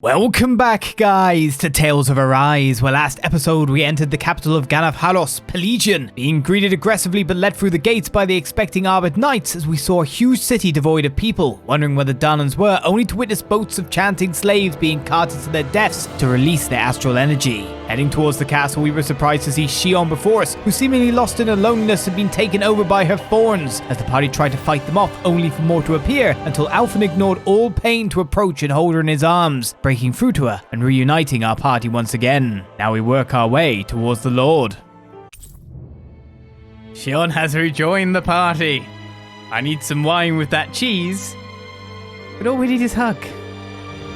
Welcome back, guys, to Tales of Arise, where last episode we entered the capital of Phallus, Pillaging, being greeted aggressively but led through the gates by the expecting Arbid Knights as we saw a huge city devoid of people, wondering where the Dahnans were, only to witness boats of chanting slaves being carted to their deaths to release their astral energy. Heading towards the castle, we were surprised to see Shionne before us, who seemingly lost in her loneliness had been taken over by her thorns, as the party tried to fight them off, only for more to appear, until Alphen ignored all pain to approach and hold her in his arms, breaking through to her and reuniting our party once again. Now we work our way towards the Lord. Shion has rejoined the party. I need some wine with that cheese. But all we need is hug.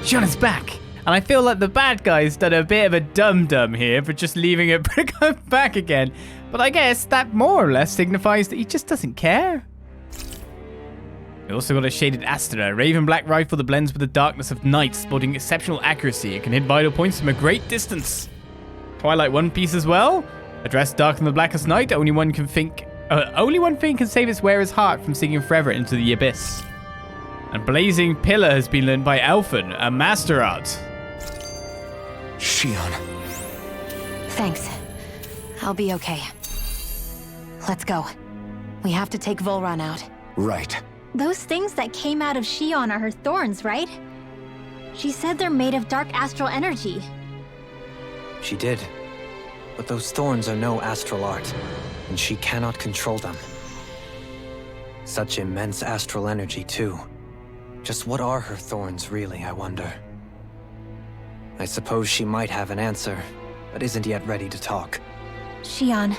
Shion is back. And I feel like the bad guy's done a bit of a dum-dum here for just leaving it back again. But I guess that more or less signifies that he just doesn't care. We also got a shaded Astra, a raven black rifle that blends with the darkness of night, sporting exceptional accuracy. It can hit vital points from a great distance. Twilight One Piece as well. A dress darker than the blackest night, only one thing can save its wearer's heart from sinking forever into the abyss. And Blazing Pillar has been learned by Alphen, a master art. Shion. Thanks. I'll be okay. Let's go. We have to take Vholran out. Right. Those things that came out of Shionne are her thorns, right? She said they're made of dark astral energy. She did. But those thorns are no astral art, and she cannot control them. Such immense astral energy, too. Just what are her thorns, really, I wonder? I suppose she might have an answer, but isn't yet ready to talk. Shionne.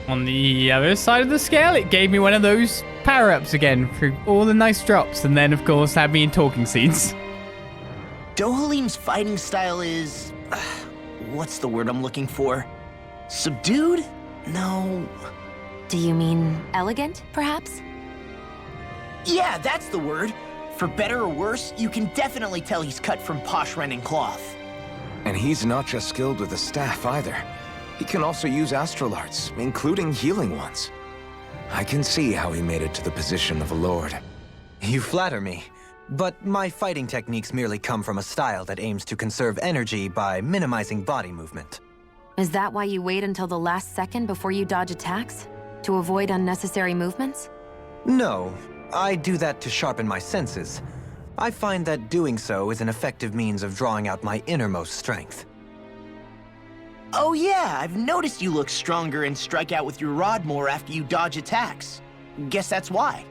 On the other side of the scale, it gave me one of those power-ups again for all the nice drops, and then, of course, had me in talking scenes. Dohalim's fighting style is... what's the word I'm looking for? Subdued? No... Do you mean elegant, perhaps? Yeah, that's the word. For better or worse, you can definitely tell he's cut from posh Renan cloth. And he's not just skilled with the staff either. He can also use astral arts, including healing ones. I can see how he made it to the position of a lord. You flatter me, but my fighting techniques merely come from a style that aims to conserve energy by minimizing body movement. Is that why you wait until the last second before you dodge attacks? To avoid unnecessary movements? No, I do that to sharpen my senses. I find that doing so is an effective means of drawing out my innermost strength. Oh yeah, I've noticed you look stronger and strike out with your rod more after you dodge attacks. Guess that's why.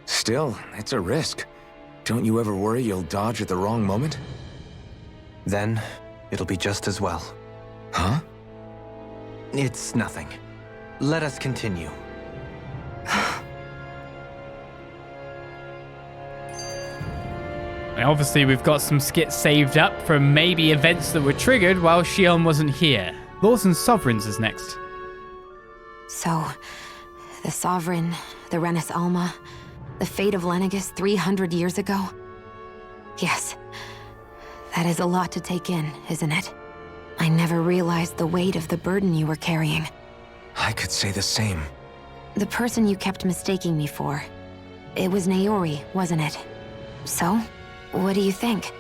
Still, it's a risk. Don't you ever worry you'll dodge at the wrong moment? Then, it'll be just as well. Huh? It's nothing. Let us continue. Obviously, we've got some skits saved up from maybe events that were triggered while Shion wasn't here. Lords and Sovereigns is next. So, the Sovereign, the Renis Alma, the fate of Lenegis 300 years ago? Yes, that is a lot to take in, isn't it? I never realized the weight of the burden you were carrying. I could say the same. The person you kept mistaking me for, it was Naori, wasn't it? So, what do you think?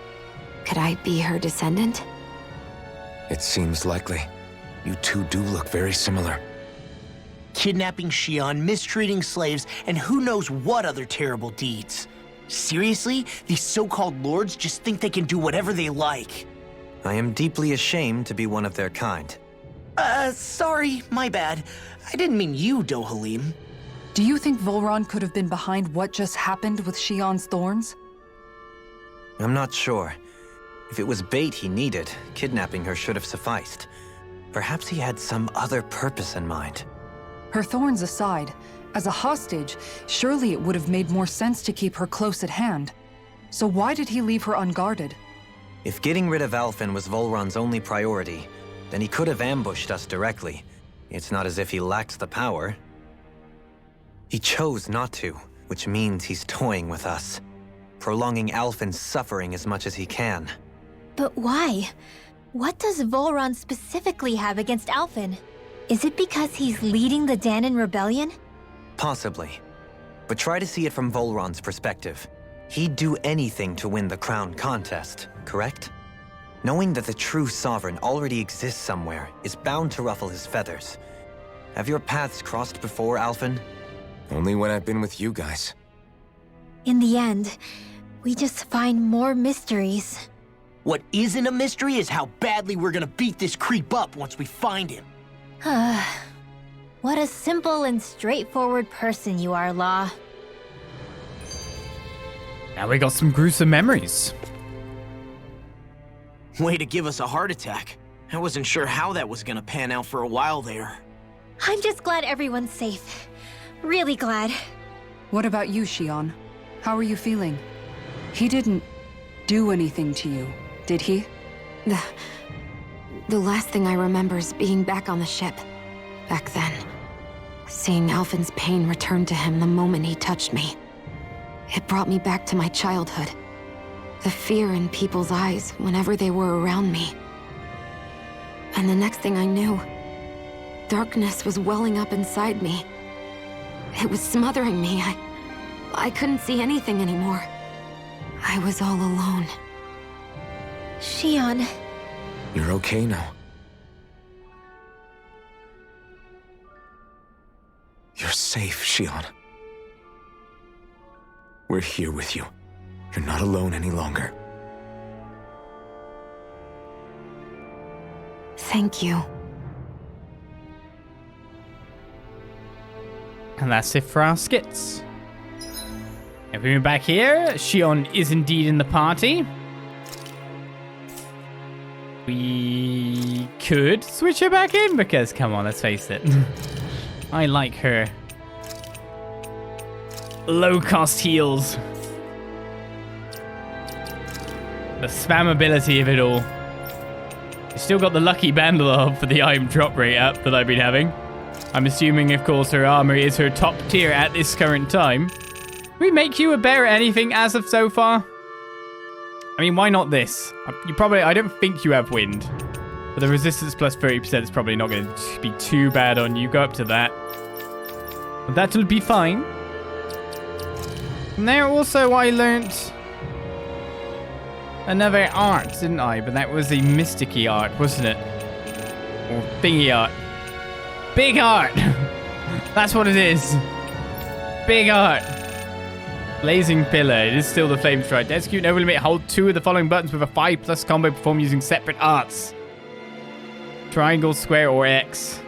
Could I be her descendant? It seems likely. You two do look very similar. Kidnapping Shionne, mistreating slaves, and who knows what other terrible deeds. Seriously? These so-called lords just think they can do whatever they like. I am deeply ashamed to be one of their kind. Sorry, my bad. I didn't mean you, Dohalim. Do you think Vholran could have been behind what just happened with Shionne's thorns? I'm not sure. If it was bait he needed, kidnapping her should have sufficed. Perhaps he had some other purpose in mind. Her thorns aside, as a hostage, surely it would have made more sense to keep her close at hand. So why did he leave her unguarded? If getting rid of Alphen was Vholran's only priority, then he could have ambushed us directly. It's not as if he lacked the power. He chose not to, which means he's toying with us, prolonging Alphen's suffering as much as he can. But why? What does Vholran specifically have against Alphen? Is it because he's leading the Dahnan rebellion? Possibly. But try to see it from Vholran's perspective. He'd do anything to win the crown contest, correct? Knowing that the true sovereign already exists somewhere is bound to ruffle his feathers. Have your paths crossed before, Alphen? Only when I've been with you guys. In the end, we just find more mysteries. What isn't a mystery is how badly we're gonna beat this creep up once we find him. What a simple and straightforward person you are, Law. Now we got some gruesome memories. Way to give us a heart attack. I wasn't sure how that was gonna pan out for a while there. I'm just glad everyone's safe. Really glad. What about you, Shion? How are you feeling? He didn't do anything to you, did he? The last thing I remember is being back on the ship. Back then. Seeing Alphen's pain return to him the moment he touched me. It brought me back to my childhood. The fear in people's eyes whenever they were around me. And the next thing I knew, darkness was welling up inside me. It was smothering me. I couldn't see anything anymore. I was all alone. Shion. You're okay now. You're safe, Shion. We're here with you. You're not alone any longer. Thank you. And that's it for our skits. If we move back here, Shion is indeed in the party. We could switch her back in because, come on, let's face it. I like her low-cost heals. The spammability of it all. We've still got the lucky bandle for the item drop rate up that I've been having. I'm assuming, of course, her armor is her top tier at this current time. We make you a bear at anything as of so far? I mean, why not this? I don't think you have wind. But the resistance plus 30% is probably not going to be too bad on you. Go up to that. But that'll be fine. And there also I learnt another art, didn't I? But that was a mysticky art, wasn't it? Or thingy art. Big art! That's what it is. Big art. Blazing Pillar. It is still the Flame Strike. To execute an over limit, hold 2 of the following buttons with a 5+ combo performed using separate arts. Triangle, square, or X.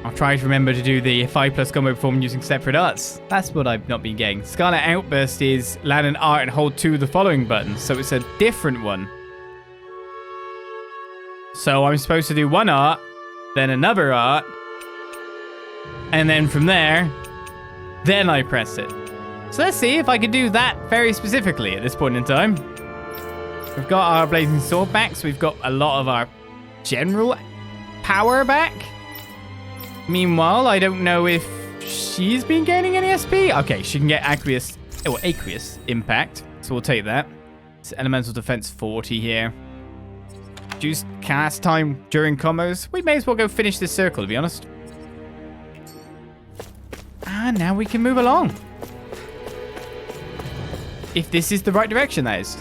I'll try to remember to do the 5+ combo performed using separate arts. That's what I've not been getting. Scarlet Outburst is land an art and hold 2 of the following buttons. So it's a different one. So I'm supposed to do one art, then another art, and then from there, then I press it. So let's see if I can do that very specifically at this point in time. We've got our Blazing Sword back, so we've got a lot of our general power back. Meanwhile, I don't know if she's been gaining any SP. Okay, she can get aqueous impact, so we'll take that. It's elemental defense 40 here. Reduced cast time during combos. We may as well go finish this circle, to be honest. And now we can move along. If this is the right direction, that is.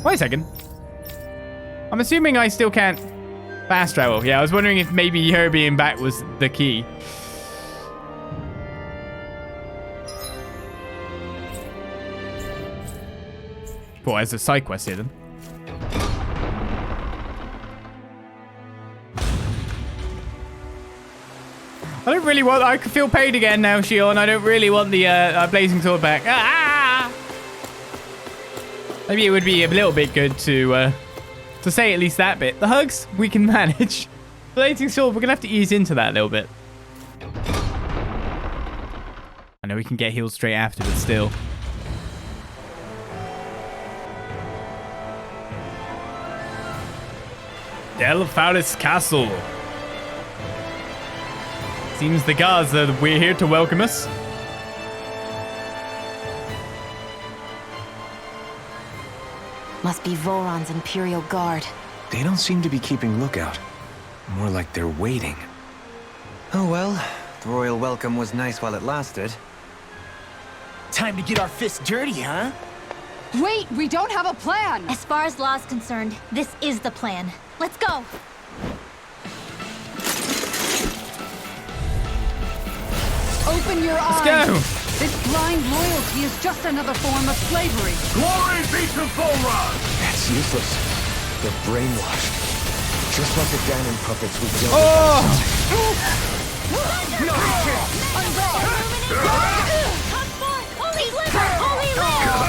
Wait a second. I'm assuming I still can't fast travel. Yeah, I was wondering if maybe her being back was the key. Well, as a side quest here then. I don't really want... I can feel pain again now, Shion. I don't really want the Blazing Sword back. Ah! Maybe it would be a little bit good to say at least that bit. The hugs, we can manage. Blazing Sword, we're going to have to ease into that a little bit. I know we can get healed straight after, but still. Fharis Castle. Seems the guards we're here to welcome us. Must be Vholran's Imperial Guard. They don't seem to be keeping lookout. More like they're waiting. Oh well, the royal welcome was nice while it lasted. Time to get our fists dirty, huh? Wait, we don't have a plan! As far as law's concerned, this is the plan. Let's go! Open your eyes! Let's go! This blind loyalty is just another form of slavery. Glory be to Vholran! That's useless. They're brainwashed. Just like the Dahna puppets we killed. Oh! No, he can't! Come forth! Holy liver! Holy liver!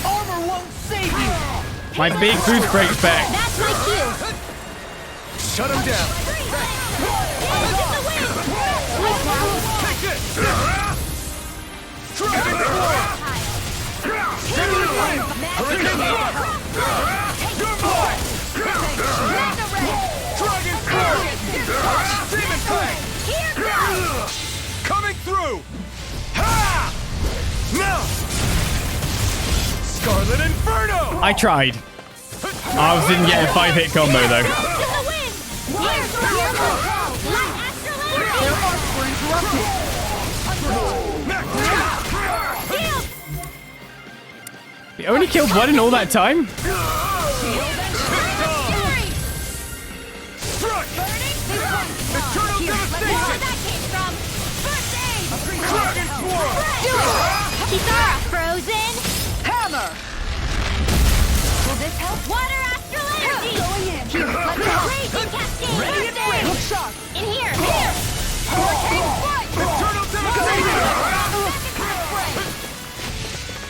Armor won't save you! My big boost breaks back. That's my cue! Shut him down! Look at the wind! Take it! Coming through! Ha! No! Scarlet Inferno! I tried. I didn't get a 5-hit combo though. Look at the wind! Here! Let Astral Their arcs were interrupted. We only killed one in all that time? Kisara, frozen! Hammer! Will this help? Water astral energy! Going in! Let's go! Raging cascade! First aid! Hook shot! In here! Here!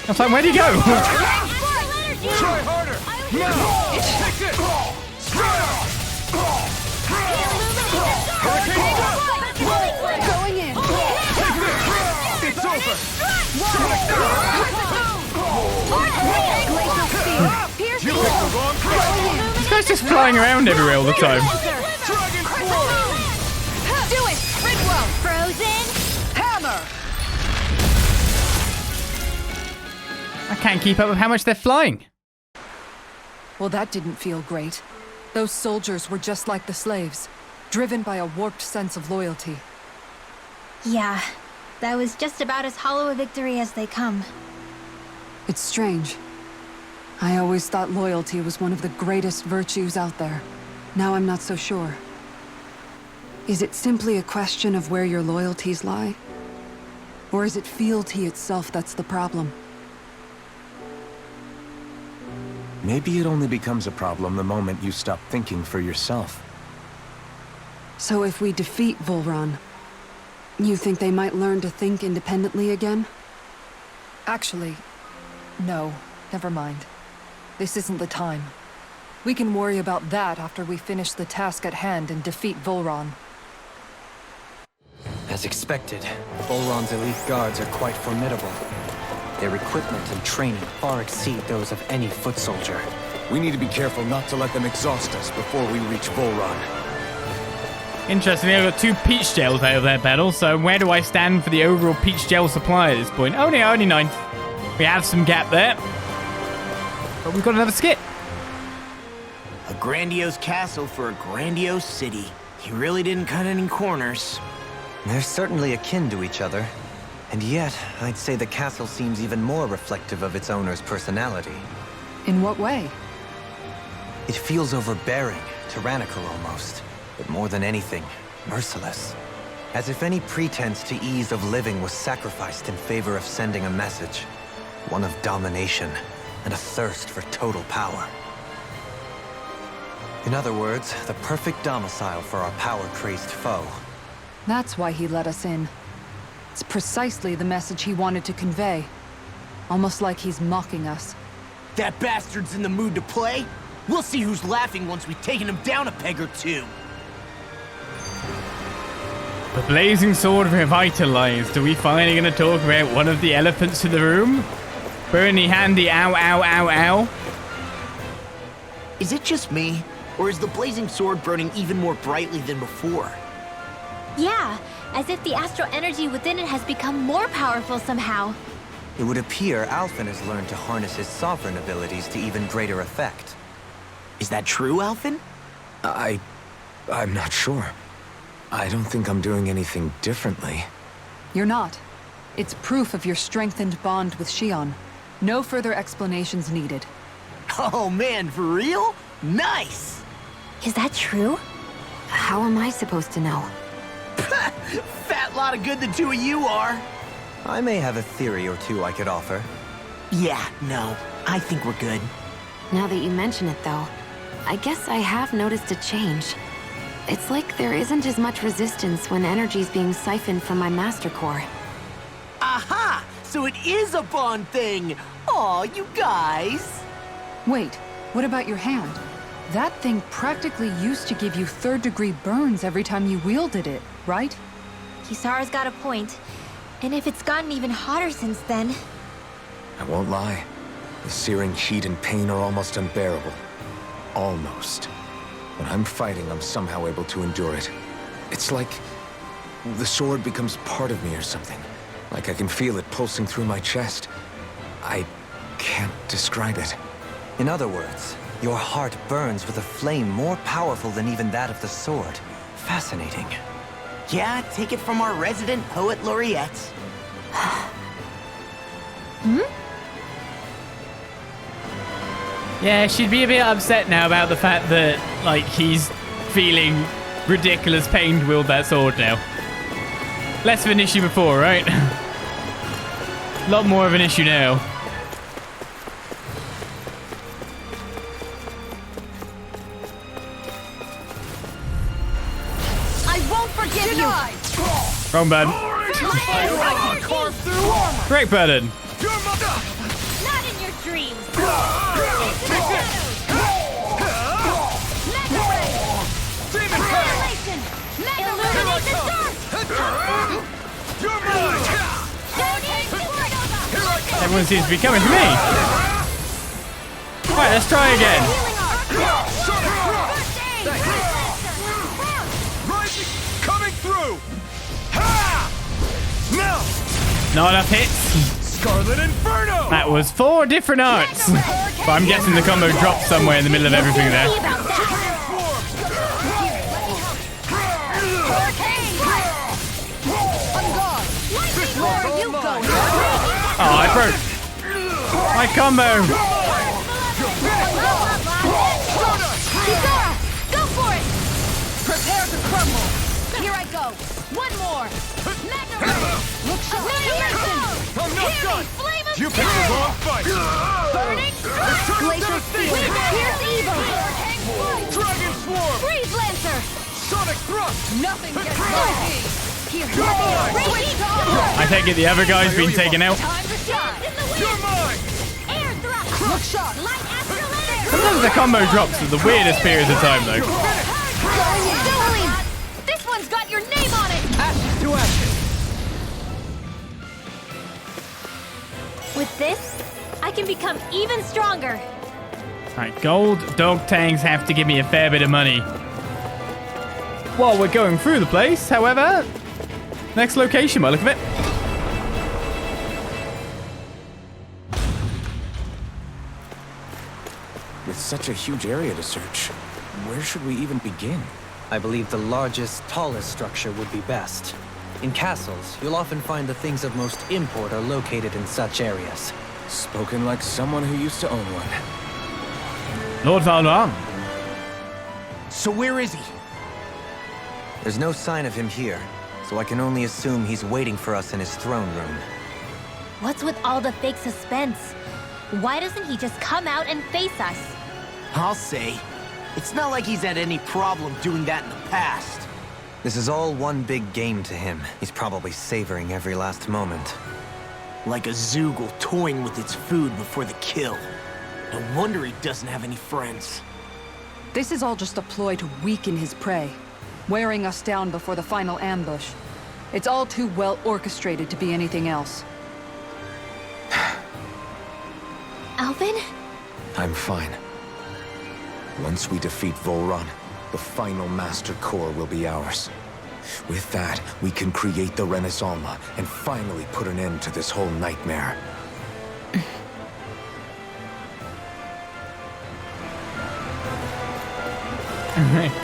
I was like, where'd he go? Astral energy! Try harder! No! Take it! Going in! It's over! Pierce You picked the wrong place! This guy's just flying around everywhere all the time. Do it! Ridwell! Frozen! Hammer! I can't keep up with how much they're flying. Well, that didn't feel great. Those soldiers were just like the slaves, driven by a warped sense of loyalty. Yeah, that was just about as hollow a victory as they come. It's strange. I always thought loyalty was one of the greatest virtues out there. Now I'm not so sure. Is it simply a question of where your loyalties lie? Or is it fealty itself that's the problem? Maybe it only becomes a problem the moment you stop thinking for yourself. So if we defeat Vholran, you think they might learn to think independently again? Actually, no. Never mind. This isn't the time. We can worry about that after we finish the task at hand and defeat Vholran. As expected, Vholran's elite guards are quite formidable. Their equipment and training far exceed those of any foot soldier. We need to be careful not to let them exhaust us before we reach Vholran. Interestingly, I've got 2 peach gels out of their battle, so where do I stand for the overall peach gel supply at this point? Only 9th. We have some gap there. But we've got another skit. A grandiose castle for a grandiose city. He really didn't cut any corners. They're certainly akin to each other. And yet, I'd say the castle seems even more reflective of its owner's personality. In what way? It feels overbearing, tyrannical almost. But more than anything, merciless. As if any pretense to ease of living was sacrificed in favor of sending a message. One of domination, and a thirst for total power. In other words, the perfect domicile for our power-crazed foe. That's why he let us in. It's precisely the message he wanted to convey. Almost like he's mocking us. That bastard's in the mood to play? We'll see who's laughing once we've taken him down a peg or two. The blazing sword revitalized. Are we finally going to talk about one of the elephants in the room? Bernie handy, ow, ow, ow, ow. Is it just me? Or is the blazing sword burning even more brightly than before? Yeah, as if the astral energy within it has become more powerful somehow. It would appear Alphen has learned to harness his sovereign abilities to even greater effect. Is that true, Alphen? I'm not sure. I don't think I'm doing anything differently. You're not. It's proof of your strengthened bond with Shion. No further explanations needed. Oh man, for real? Nice! Is that true? How am I supposed to know? Fat lot of good the two of you are. I may have a theory or two I could offer. Yeah, no. I think we're good. Now that you mention it, though, I guess I have noticed a change. It's like there isn't as much resistance when energy's being siphoned from my Master Core. Aha! So it is a bond thing! Aw, you guys! Wait, what about your hand? That thing practically used to give you third-degree burns every time you wielded it, right? Kisara's got a point. And if it's gotten even hotter since then... I won't lie. The searing heat and pain are almost unbearable. Almost. When I'm fighting, I'm somehow able to endure it. It's like the sword becomes part of me or something. Like I can feel it pulsing through my chest. I can't describe it. In other words, your heart burns with a flame more powerful than even that of the sword. Fascinating. Yeah, take it from our resident poet laureate. Yeah, she'd be a bit upset now about the fact that, like, he's feeling ridiculous pain to wield that sword now. Less of an issue before, right? A lot more of an issue now. I won't forgive you! Wrong button. Correct button. Not in your dreams! Illuminate the dark! Everyone seems to be coming to me. Right, let's try again. Coming through! Ha! Now! Not enough hits. Scarlet Inferno! That was 4 different arts. But I'm guessing the combo dropped somewhere in the middle of everything there. Oh, I broke my combo. Go for it! Prepare to crumble. Here I go. One more. Look sharp. I'm not done! Flame of You picked the wrong fight! Burning Glacier Field. Here's evil. Dragon Swarm! Freeze Lancer. Sonic Thrust! Nothing gets by me! Here, I take it the other guy's been taken out. Time to shine. In the wind. You're mine! Air thrust. Look sharp. Light astral air. Sometimes the combo drops at the weirdest periods of time, though. Dueling. This one's got your name on it. Ashes to ashes! With this, I can become even stronger. Alright, gold dog tangs have to give me a fair bit of money. While we're going through the place, however, next location by the look of it. With such a huge area to search, where should we even begin? I believe the largest, tallest structure would be best. In castles, you'll often find the things of most import are located in such areas. Spoken like someone who used to own one. Lord Vholran. So where is he? There's no sign of him here, so I can only assume he's waiting for us in his throne room. What's with all the fake suspense? Why doesn't he just come out and face us? I'll say. It's not like he's had any problem doing that in the past. This is all one big game to him. He's probably savoring every last moment. Like a Zoogle toying with its food before the kill. No wonder he doesn't have any friends. This is all just a ploy to weaken his prey, wearing us down before the final ambush. It's all too well orchestrated to be anything else. Alvin? I'm fine. Once we defeat Vholran, the final Master Core will be ours. With that, we can create the Alma and finally put an end to this whole nightmare.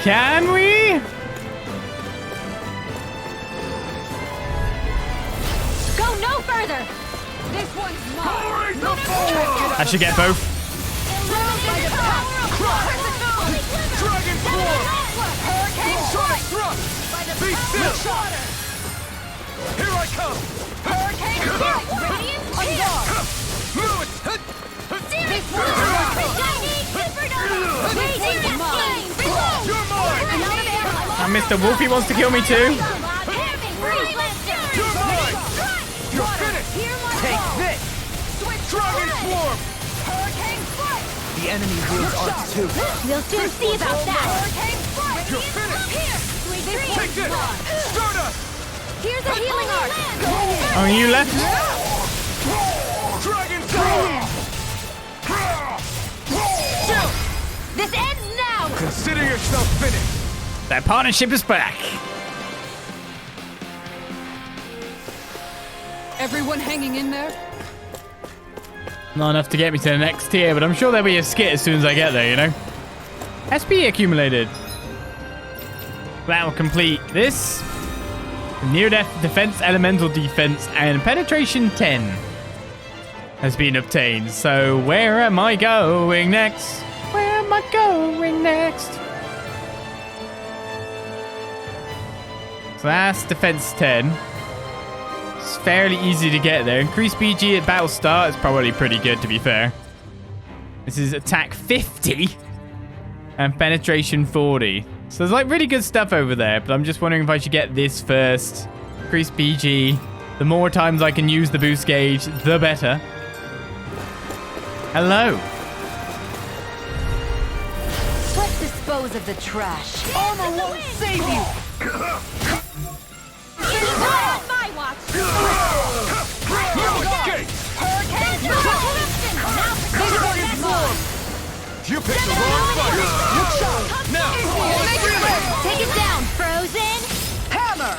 Can we? together! This one's mine. I should get both. Dragon Swarm! Sonic Thrust! Be still! Here I come! Hurricane Strike! Radiant Spear! Move it! Searing Flame! Shining Supernova! Raging Flame! Reload! You're mine! I'm out of ammo! And Mr. Wolfie wants to kill me too. You're mine! You're finished! Take this! Dragon Swarm! Hurricane Strike. The enemy wields arts too. We'll soon see about that! Hurricane Strike. You're finished! Here! Sweet Take dreams! this! Stardust! Here's a healing arc! Oh, you left? Dragon Swarm! This ends now! Consider yourself finished! That partnership is back. Everyone hanging in there? Not enough to get me to the next tier, but I'm sure there'll be a skit as soon as I get there, you know? SP accumulated. That will complete this. Near-death defense, elemental defense, and penetration 10 has been obtained. So where am I going next? Where am I going next? So that's defense 10. It's fairly easy to get there. Increased BG at battle start is probably pretty good, to be fair. This is attack 50 and penetration 40. So there's like really good stuff over there, but I'm just wondering if I should get this first. Increase BG. The more times I can use the boost gauge, the better. Hello. Let's dispose of the trash. Armor won't save you! It's not on my watch! No escape! Hurricane Strike! Dragon Swarm! You picked the wrong fight! Now! Take it down, Frozen! Hammer.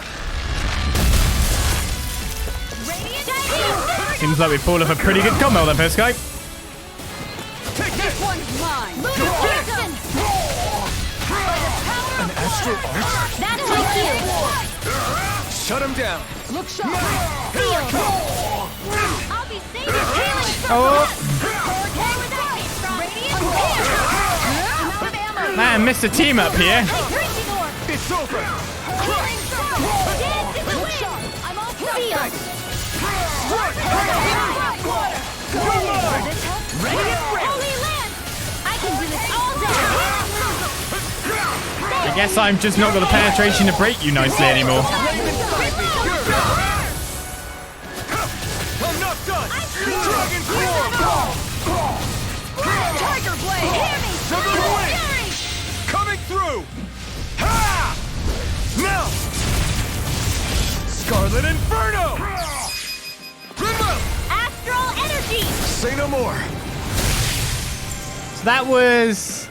Radiant Seems like we pulled off a pretty good combo there, first guy. Take this! One's mine. An astral art? That's my cue! Shut him down! Look sharp. I'll be saving healing! Oh, Hurricane without me! Radiant Spear! I'm out of ammo! man, missed a team up here. Drenching Orb! It's over! Healing Circle! Dance in the wind! I'm all sealed! Holy Land! I can do this all day! I guess I'm just not got the penetration to break you nicely anymore. I'm not done! Dragon Swarm! Tiger blade. Hear me! Sever the wing! Coming through! Ha! Now! Scarlet Inferno! Remote! Astral Energy! Say no more! So that was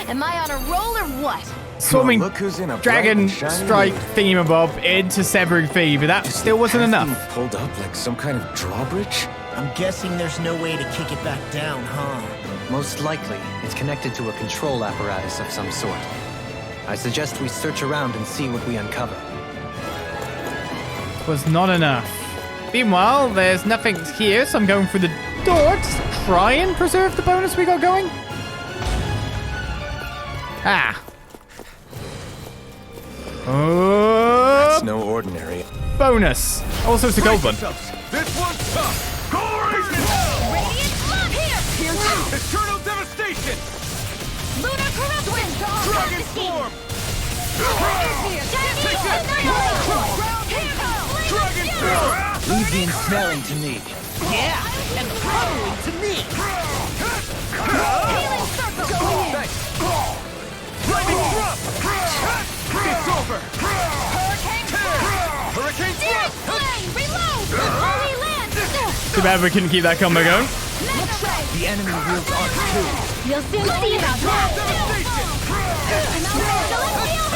Am I on a roll or what? swarming Look who's in a dragon bright, shiny strike mood. thingamabob into severing fee, but that still wasn't Path enough. being pulled up like some kind of drawbridge? I'm guessing there's no way to kick it back down, huh? Most likely, it's connected to a control apparatus of some sort. I suggest we search around and see what we uncover. Was not enough. Meanwhile, there's nothing here, so I'm going through the door to try and preserve the bonus we got going. Ah. Oh, It's no ordinary. bonus. Also, it's a gold one. This one's tough! Radiant Hell! Radiant Flood here! Eternal Devastation! Lunar Corruption! Dragon Swarm! Take this! Dragon Swarm! Leave the ensnaring to me. Yeah, and the following to me! Healing Circle! Thanks! Lightning Thrust! It's over! Hurricane Searing Thrust! Flame! Reload! Holy Land! Too bad we couldn't keep that combo going. The enemy wields arts too. You'll soon see about that!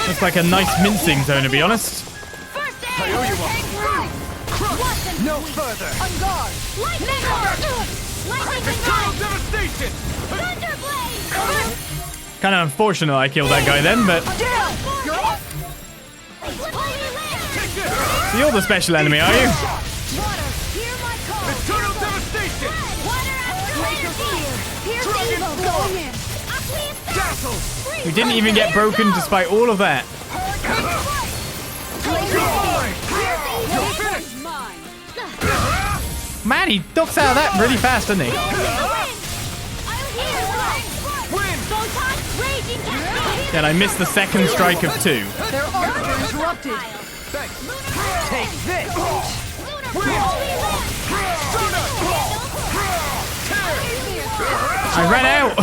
Looks like a nice mincing zone, to be honest. First aid! I owe you one. No further! On guard! Lightning Orb! Lightning Eternal Ignite! Devastation! Thunderblade! Kind of unfortunate I killed that guy then, but Take this! So you're the special enemy, are you? Eternal devastation! Dazzle! You didn't even get broken despite all of that. Man, he ducks out of that really fast, doesn't he? Then I missed the second strike of 2. Their arcs are interrupted. Take this! I ran out.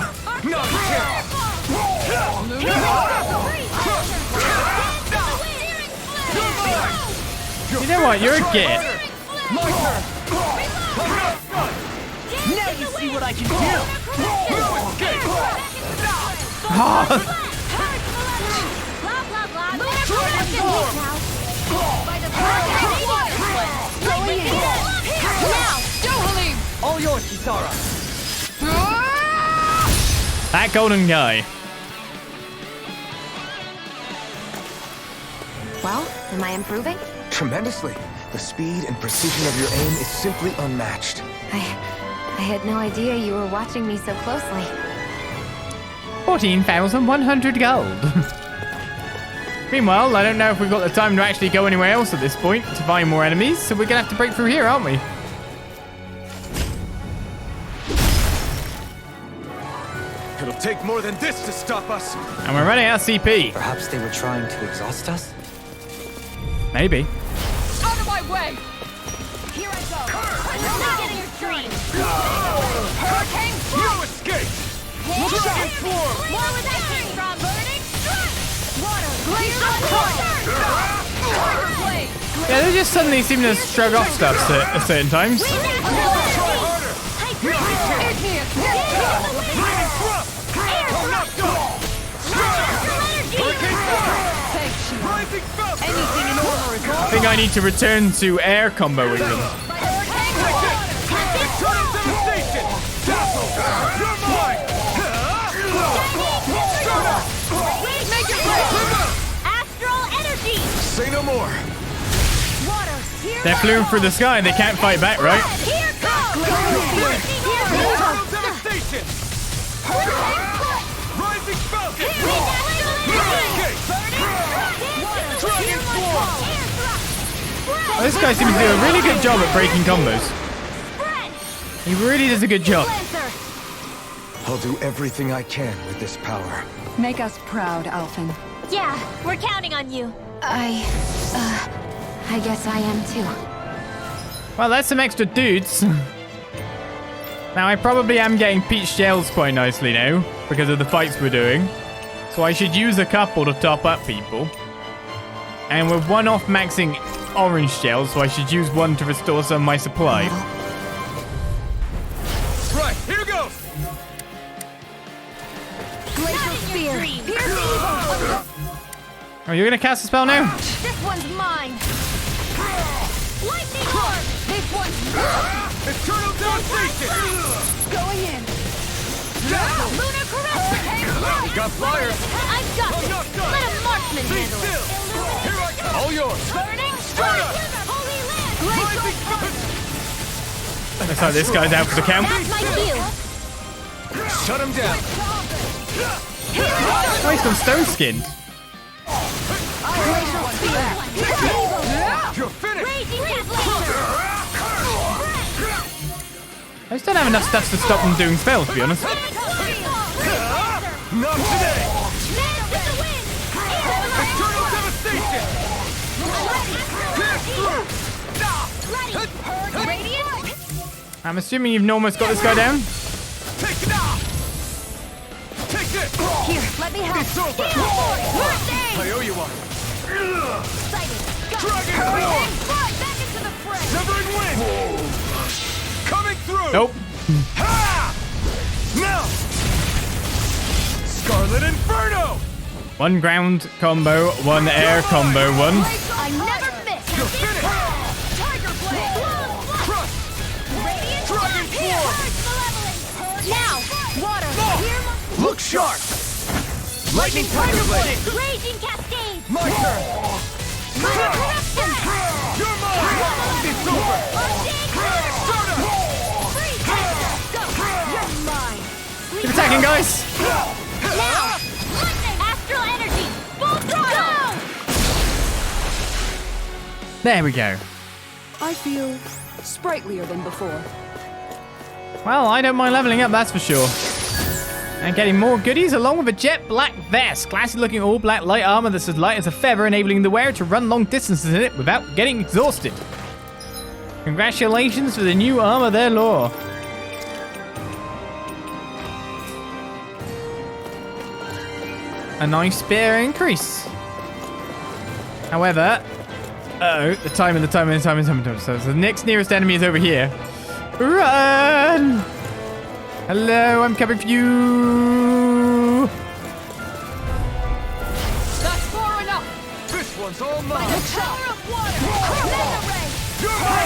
You know what? You're a git. Now you see what I can do! All yours, Kisara. That golden guy. Well, am I improving? Tremendously. The speed and precision of your aim is simply unmatched. I had no idea you were watching me so closely. 14,100 gold. Meanwhile, I don't know if we've got the time to actually go anywhere else at this point to find more enemies, so we're gonna have to break through here, aren't we? It'll take more than this to stop us. And we're running out of CP. Perhaps they were trying to exhaust us? Maybe. Out of my way! Here I go. Not getting your dream. Hurricane You escaped! More where that came from. Burning strike. Water. Glacial Tiger blade! Yeah, they just suddenly seem to shrug off stuff at certain times. I think I need to return to air comboing them. Astral energy. Say no more. Water. Here They're flew through the sky, they can't fight back, right? Here goes. Devastation! Rising Falcon! Oh, this guy seems to do a really good job at breaking combos. He really does a good job. I'll do everything I can with this power. Make us proud, Alphen. Yeah, we're counting on you. I guess I am too. Well, that's some extra dudes. Now, I probably am getting peach gels quite nicely now because of the fights we're doing. So I should use a couple to top up people. And we're one off maxing orange gels, so I should use one to restore some of my supply. Right, here goes! Glacial spear. Pierce evil. Oh, you're gonna cast a spell now? This one's mine. Lightning orb. This one's Eternal devastation! going in! Lunar caress. You got flyers! I've got this. not done. Let a marksman Be handle still! it. Here I come! All yours! Burning Dahna! Holy land. Rising Falcon! Looks like this guy's out for the count. That's my cue. Shut him down! Oh, he's gone stone skinned. You're finished! Raging gas laser. I just don't have enough stuff to stop them doing spells, to be honest. Not today! Eternal devastation! I'm assuming you've almost got this guy down. Take it out! Take this! Here, let me help. It's over! I owe you one! Dragon Form! Back into the fray. Severing Wind! Coming through! Nope. Ha! Now! Scarlet Inferno! One ground combo, one air combo, one. I never miss. You're finished! Tiger blade. Crush! Radiant Dragon Form! Now, water. Here, Look sharp! Lightning Tiger Blade! raging cascade. My turn! Lunar corruption. Your attacking, guys. Now! Astral energy! Full throttle! There we go. I feel sprightlier than before. Well, I don't mind leveling up, that's for sure. And getting more goodies along with a jet black vest. Classy looking all black light armor that's as light as a feather, enabling the wearer to run long distances in it without getting exhausted. Congratulations for the new armor there, Lore. A nice spear increase. However, the timing. So the next nearest enemy is over here. Run! Hello, I'm coming for you. That's far enough! This one's all mine. The power of water! Thunder ray!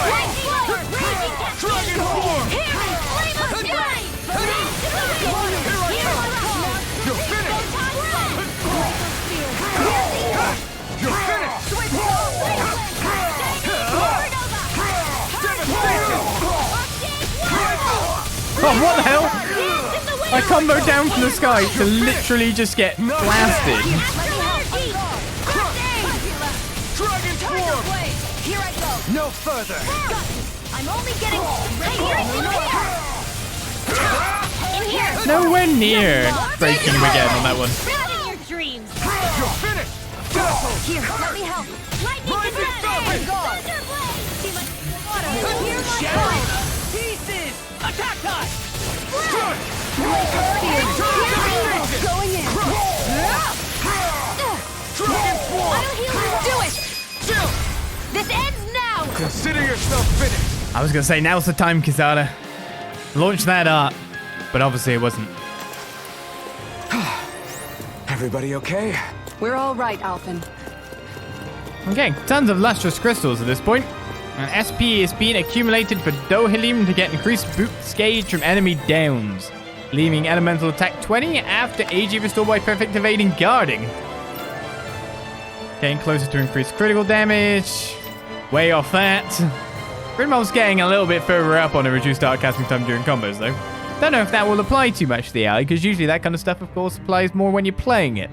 Lightning flow! Raging cascade! Dragon form! Here is flame of fury! Here I come! You're finished! You're finished! Oh, what the hell? I combo down from the sky to literally just get blasted. Dragon form! Here I go! No further! I'm only getting in here! Nowhere near breaking him again on that one. Not in your dreams! You're finished! Dazzle! Here, let me help! Lightning Rising Thunder Falcon! Blade! See my water! Hear my Shadow! voice! Pieces! Attack us! Going in! Dragon form! I'll heal you! Do it! Chill! This ends now! Consider yourself finished! I was gonna say, now's the time, Kizada. Launch that art. But obviously it wasn't. Everybody okay? We're all right, Alphen. Okay, tons of lustrous crystals at this point. And SP is being accumulated for Dohilim to get increased boots gauge from enemy downs, leaving elemental attack 20 after AG restored by perfect evading guarding. Getting closer to increased critical damage. Way off that. Gridmob's getting a little bit further up on a reduced art casting time during combos though. Don't know if that will apply too much to the ally, because usually that kind of stuff of course applies more when you're playing it.